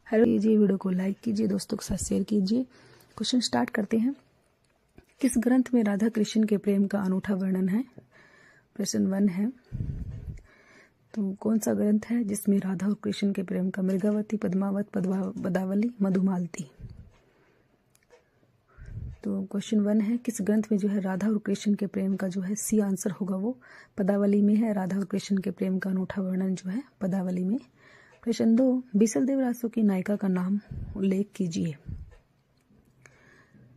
Hello कीजिए, video को like कीजिए, दोस्तों के साथ शेयर कीजिए। क्वेश्चन स्टार्ट करते हैं। किस ग्रंथ में राधा कृष्ण के प्रेम का अनूठा वर्णन है? प्रश्न 1 है। तो कौन सा ग्रंथ है जिसमें राधा और कृष्ण के प्रेम का? मृगावती, पद्मावत, पदावली, मधुमालती। तो क्वेश्चन 1 है, किस ग्रंथ में जो है राधा और कृष्ण के प्रेम का जो है सी आंसर होगा वो पदावली में है। राधा और कृष्ण के प्रेम का अनूठा वर्णन जो है पदावली में। प्रश्न 2, बीसलदेव रासो की नायिका का नाम उल्लेख कीजिए।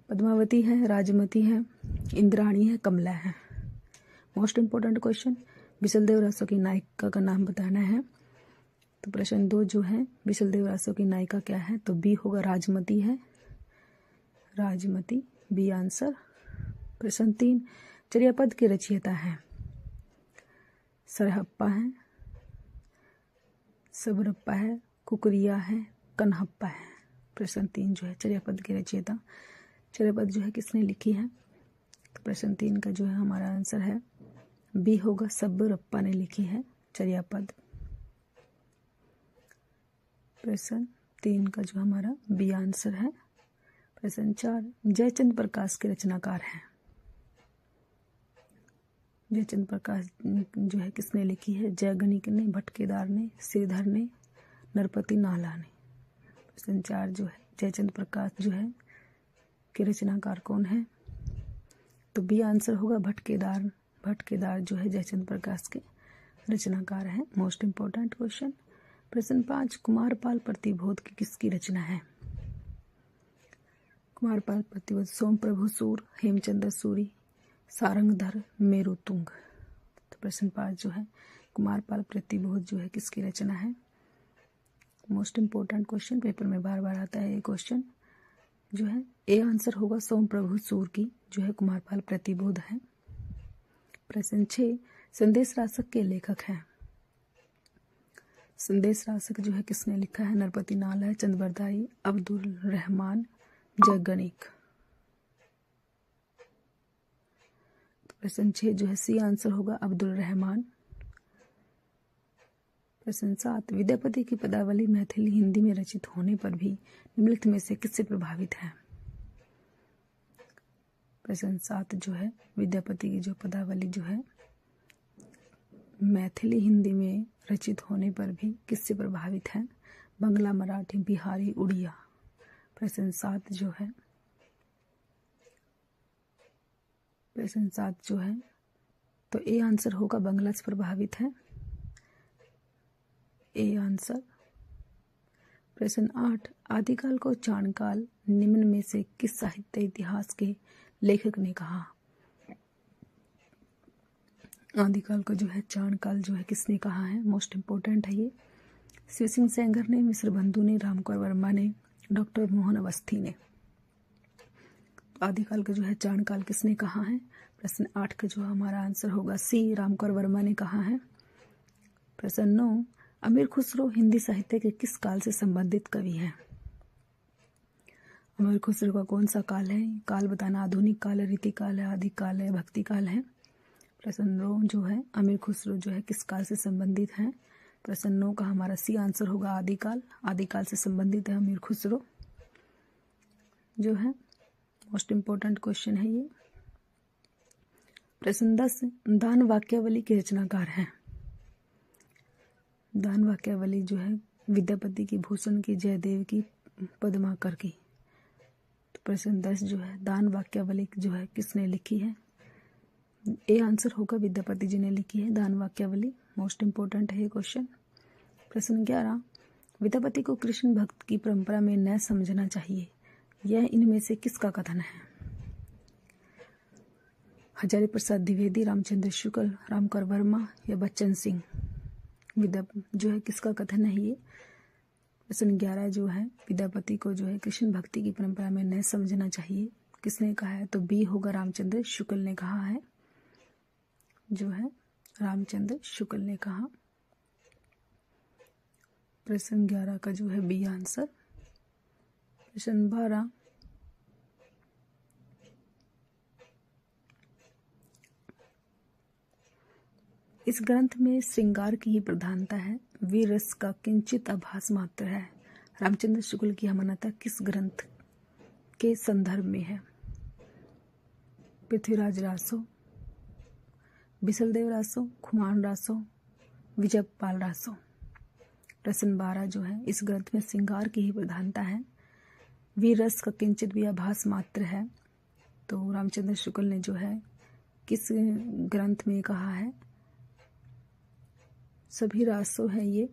पद्मावती है, राजमती है, इंद्राणी है, कमला है। Most important question, Bisaldev Raso की नायिका का नाम बताना है। तो प्रश्न 2 जो है, बीसलदेव रासो की नायिका क्या है? तो बी होगा, राजमती है, राजमती, बी आंसर। प्रश्न 3, चर्यापद के रचयिता है? सरहप्पा है, सबरप्पा है, कुकरिया है, कन्हप्पा है। प्रश्न 3 जो है, चर्यापद के रचयिता, चर्यापद जो है किसने लिखी है? तो प्रश्न 3 का जो है हमारा आंसर है बी होगा, सबरप्पा ने लिखी है चर्यापद। प्रश्न 3 का जो हमारा बी आंसर है। प्रश्न 4, जयचंद प्रकाश के रचनाकार हैं? जयचंद प्रकाश जो है किसने लिखी है? जयगणिक ने, भटकेदार ने, श्रीधर ने, नरपति नाला ने। प्रश्न 4 जो है, जयचंद प्रकाश जो है के रचनाकार कौन है? तो बी आंसर होगा, भटकेदार। भटकेदार जो है जयचंद प्रकाश के रचनाकार है। Most important question. प्रश्न 5, कुमारपाल प्रतिबोध की किसकी रचना है? कुमारपाल प्रतिबोध सोम प्रभु सूर, हेमचंद्र सूरी, सारंगधर, मेरुतुंग। तो प्रश्न 5 जो है, कुमारपाल प्रतिबोध जो है किसकी रचना है? मोस्ट इंपोर्टेंट क्वेश्चन, पेपर में बार बार आता है ये क्वेश्चन जो है। ए आंसर होगा, सोम प्रभु सूर की जो है कुमारपाल प्रतिबोध है। प्रश्न 6, संदेश रासक के लेखक हैं? संदेश रासक जो है किसने लिखा है? नरपति नाला है, चंद्रबरदाई, अब्दुल रहमान, जयगणिक। प्रश्न 6 जो है सी आंसर होगा, अब्दुल रहमान। प्रश्न 7, विद्यापति की पदावली मैथिली हिंदी में रचित होने पर भी निम्नलिखित में से किससे प्रभावित है? प्रश्न 7 जो है, विद्यापति की जो पदावली जो है मैथिली हिंदी में रचित होने पर भी किससे प्रभावित है? बंगला, मराठी, बिहारी, उड़िया। प्रश्न 7 जो है, प्रश्न 7 जो है तो ए आंसर होगा, बंगला से प्रभावित है, ए आंसर। प्रश्न 8, आदिकाल को चाणकाल निम्न में से किस साहित्य इतिहास के लेखक ने कहा? आदिकाल को जो है चाणकाल जो है किसने कहा है? मोस्ट इंपोर्टेंट है ये। शिव सिंह सेंगर ने, मिश्र बंधु ने, रामकर वर्मा ने, डॉक्टर मोहन अवस्थी ने। आदिकाल का जो है चाणकाल किसने कहा है? प्रश्न 8 का जो हमारा आंसर होगा सी, रामकर वर्मा ने कहा है। प्रश्न 9, अमीर खुसरो हिंदी साहित्य के किस काल से संबंधित कवि हैं? अमीर खुसरो का कौन सा काल है? काल बताना, आधुनिक काल है, रीतिकाल है, आदिकाल है, भक्ति काल है। प्रश्न 9 जो है, अमीर खुसरो जो है किस काल से संबंधित है? प्रश्न 9 का हमारा सी आंसर होगा, आदिकाल। आदिकाल से संबंधित है अमीर खुसरो जो है। मोस्ट इंपोर्टेंट क्वेश्चन है ये। प्रश्न 10, दान वाक्यावली के रचनाकार हैं? दान वाक्यावली जो है विद्यापति की, भूषण की, जयदेव की, पद्माकर की। तो प्रश्न 10 जो है, दान वाक्यावली जो है किसने लिखी है? ए आंसर होगा, विद्यापति जी ने लिखी है दान वाक्यावली। मोस्ट इंपोर्टेंट है ये क्वेश्चन। प्रश्न 11, विद्यापति को कृष्ण भक्त की परंपरा में न समझना चाहिए, यह इनमें से किसका कथन है? हजारी प्रसाद द्विवेदी, रामचंद्र शुक्ल, रामकर वर्मा या बच्चन सिंह। जो है किसका कथन है ये? प्रश्न 11 जो है, विद्यापति को जो है कृष्ण भक्ति की परंपरा में न समझना चाहिए, किसने कहा है? तो बी होगा, रामचंद्र शुक्ल ने कहा है जो है, रामचंद्र शुक्ल ने कहा। प्रश्न 11 का जो है बी आंसर। प्रश्न 12, इस ग्रंथ में श्रृंगार की ही प्रधानता है, वीर रस का किंचित आभास मात्र है, रामचंद्र शुक्ल की मान्यता किस ग्रंथ के संदर्भ में है? पृथ्वीराज रासो, बिसलदेव रासो, खुमान रासो, विजयपाल रासो। प्रश्न 12 जो है, इस ग्रंथ में श्रृंगार की ही प्रधानता है, वीर रस का किंचित भी आभास मात्र है। तो रामचंद्र शुक्ल ने जो है किस ग्रंथ में कहा है? सभी रासो है ये,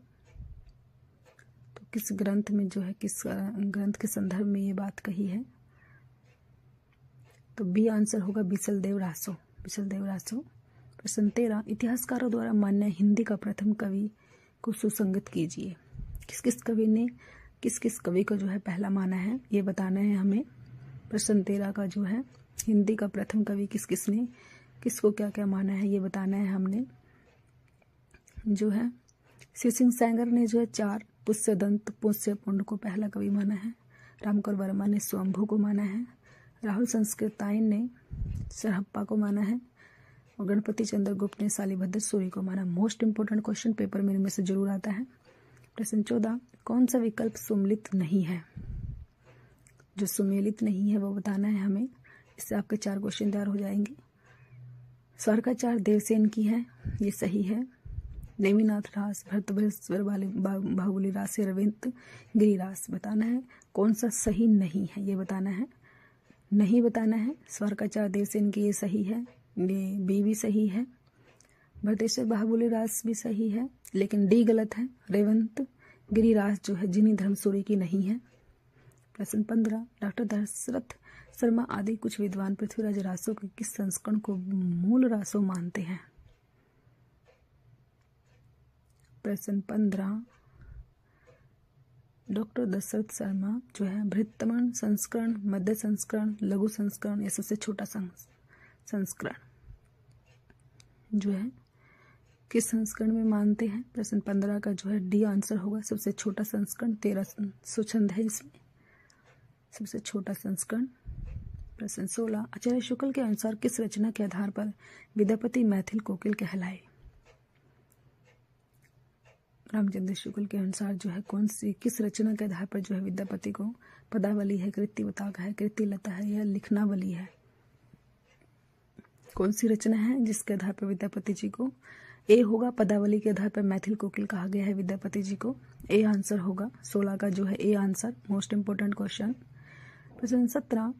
तो किस ग्रंथ में जो है, किस ग्रंथ के संदर्भ में ये बात कही है? तो बी आंसर होगा बिसलदेव रासो, बिसलदेव रासो। प्रश्न 13, इतिहासकारों द्वारा मान्य हिंदी का प्रथम कवि को सुसंगत कीजिए। किस किस कवि ने किस किस कवि को जो है पहला माना है, ये बताना है हमें। प्रश्न 13 का जो है हिंदी का प्रथम कवि किस किस ने किसको क्या क्या माना है, ये बताना है हमने। जो है शिव सिंह सैंगर ने जो है 4 पुष्यदंत पुष्यपुंड को पहला कवि माना है। रामकर वर्मा ने स्वयंभू को माना है। राहुल संस्कृतायन ने सरहप्पा को माना है। और गणपति चंद्र गुप्त ने शालिभद्र सूरी को माना। मोस्ट इंपोर्टेंट क्वेश्चन पेपर में इनमें से जरूर आता है। प्रश्न 14, कौन सा विकल्प सुमेलित नहीं है? जो सुमेलित नहीं है वो बताना है हमें। इससे आपके 4 क्वेश्चन तैयार हो जाएंगे। स्वर्गाचार देवसेन की है, ये सही है। नेमिनाथ रास, भरतभृश्वर बाहुबली रास, रविंद्र गिरिरास। बताना है कौन सा सही नहीं है, ये बताना है। नहीं बताना है। स्वर्गाचार देवसेन की ये सही है, ये बी भी सही है। भरतेश्वर बाहुबली रास भी सही है, लेकिन डी गलत है। रेवंत गिरिरास जो है जिनी धर्मसूरी की नहीं है। प्रश्न 15, डॉक्टर दशरथ शर्मा आदि कुछ विद्वान पृथ्वीराज रासों के किस संस्करण को मूल रासों मानते हैं? प्रश्न 15, डॉक्टर दशरथ शर्मा जो है बृहत्तम संस्करण, मध्य संस्करण, लघु संस्करण या सबसे छोटा संस्करण जो है किस संस्करण में मानते हैं? प्रश्न 15 का जो है डी आंसर होगा, सबसे छोटा संस्करण। 1300 छंद है इसमें, सबसे छोटा संस्करण। प्रश्न 16, आचार्य शुक्ल के अनुसार किस रचना के आधार पर विद्यापति मैथिल कोकिल कहलाए? रामचंद्र शुक्ल के अनुसार जो है कौन सी किस रचना के आधार पर जो है विद्यापति को पदावली है, कृतिवताक है, कृतिलता है या लिखनावली है? कौन सी रचना है जिसके आधार पर विद्यापति जी को? ए होगा, पदावली के आधार पर मैथिल कोकिल कहा गया है विद्यापति जी को। ए आंसर होगा 16 का जो है A answer. Most important question. प्रश्न 17,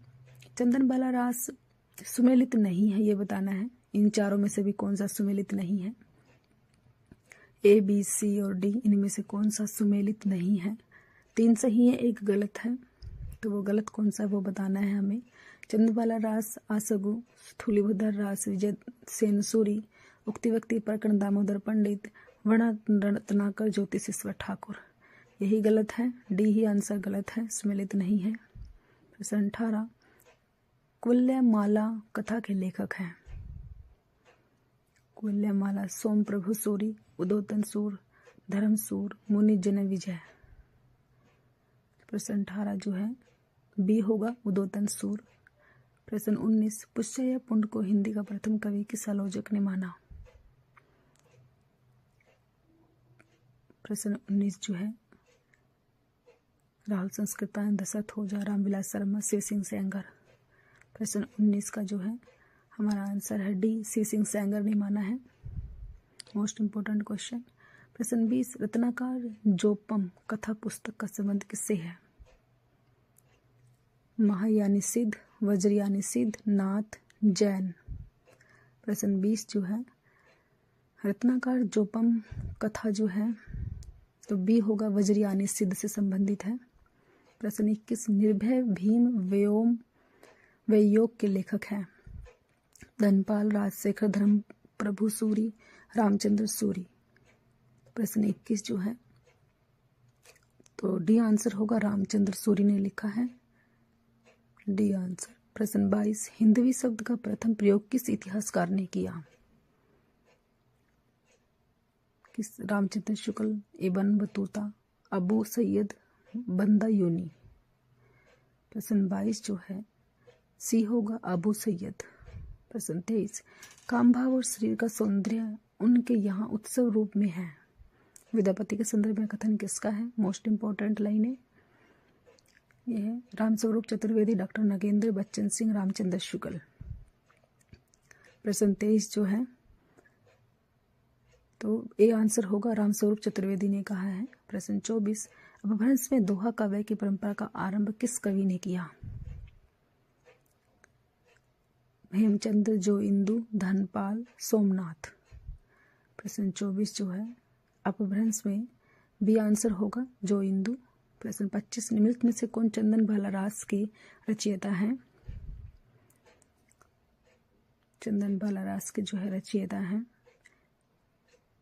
चंदनबाला रास सुमेलित नहीं है, ये बताना है। इन चारों में से भी कौन सा सुमेलित नहीं है? ए, बी, सी और डी, इनमें से कौन सा सुमेलित नहीं है? 3 सही है, 1 गलत है, तो वो गलत कौन सा है वो बताना है हमें। चंदनबाला रास, आसगु, स्थूलीभद्र रास, विजय सेन सूरी, उक्ति व्यक्ति प्रकरण दामोदर पंडित, वर्ण रत्नाकर, ज्योतिषेश्वर ठाकुर, यही गलत है। डी ही आंसर गलत है, सुमेलित नहीं है। प्रश्न 18, कुल्यमाला कथा के लेखक हैं? कुल्यमाला सोम प्रभु सूरी, उदोतन सूर, धर्मसूर, मुनि जन विजय। प्रश्न 18 जो है बी होगा, उदोतन सूर। प्रश्न 19, पुष्य पुंड को हिंदी का प्रथम कवि किस आलोचक ने माना? प्रश्न 19 जो है राहुल संस्कृतायन, दशरथ ओझा, रामविलास शर्मा, शिव सिंह सैंगर। प्रश्न 19 का जो है हमारा आंसर है डी, शिव सिंह सैंगर ने माना है। Most important question. प्रश्न 20, रत्नाकर जोपम कथा पुस्तक का संबंध किससे है? महायानी सिद्ध, वज्रयानी सिद्ध, नाथ, जैन। प्रश्न 20 जो है रत्नाकर जोपम कथा जो है तो बी होगा, वज्रयानी सिद्ध से संबंधित है। प्रश्न 21, निर्भय भीम व्योम वयोग के लेखक हैं? धनपाल, राजशेखर, धर्म प्रभु सूरी, रामचंद्र सूरी। प्रश्न 21 जो है तो डी आंसर होगा, रामचंद्र सूरी ने लिखा है, डी आंसर। प्रश्न 22, हिंदवी शब्द का प्रथम प्रयोग किस इतिहासकार ने किया? किस? Ramchandra Shukla, Ibn Battuta, Abu Syed बंदायूनी। प्रश्न 22 जो है सी होगा, अबू सैयद। प्रश्न 23, काम भाव और शरीर का सौंदर्य उनके यहाँ उत्सव रूप में है। विद्यापति के संदर्भ में कथन किसका है? मोस्ट इंपोर्टेंट लाइन है, ये है रामस्वरूप चतुर्वेदी, डॉक्टर नगेंद्र बच्चन सिंह, रामचंद्र शुक्ल। प्रश्न 23 जो है तो ए आंसर होगा, रामस्वरूप चतुर्वेदी ने कहा है। प्रश्न 24, अपभ्रंश में दोहा काव्य की परंपरा का आरंभ किस कवि ने किया? हेमचंद्र, जो इंदु, धनपाल, सोमनाथ। प्रश्न 24 जो है अपभ्रंश में बी आंसर होगा, जो इंदु। प्रश्न 25, निम्नलिखित में से कौन चंदन बालारास के रचयिता हैं? चंदन बालारास के जो है रचयिता हैं।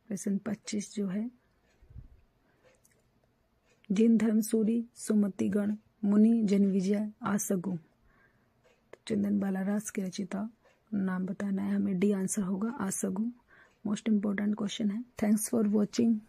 प्रश्न 25 जो है जिन धर्मसूरी, सुमतिगण, मुनि, जनविजय, आसगु। तो चंदन बालारास के रचयिता नाम बताना है हमें, डी आंसर होगा, आसगु। मोस्ट इम्पोर्टेंट क्वेश्चन है। Thanks for watching.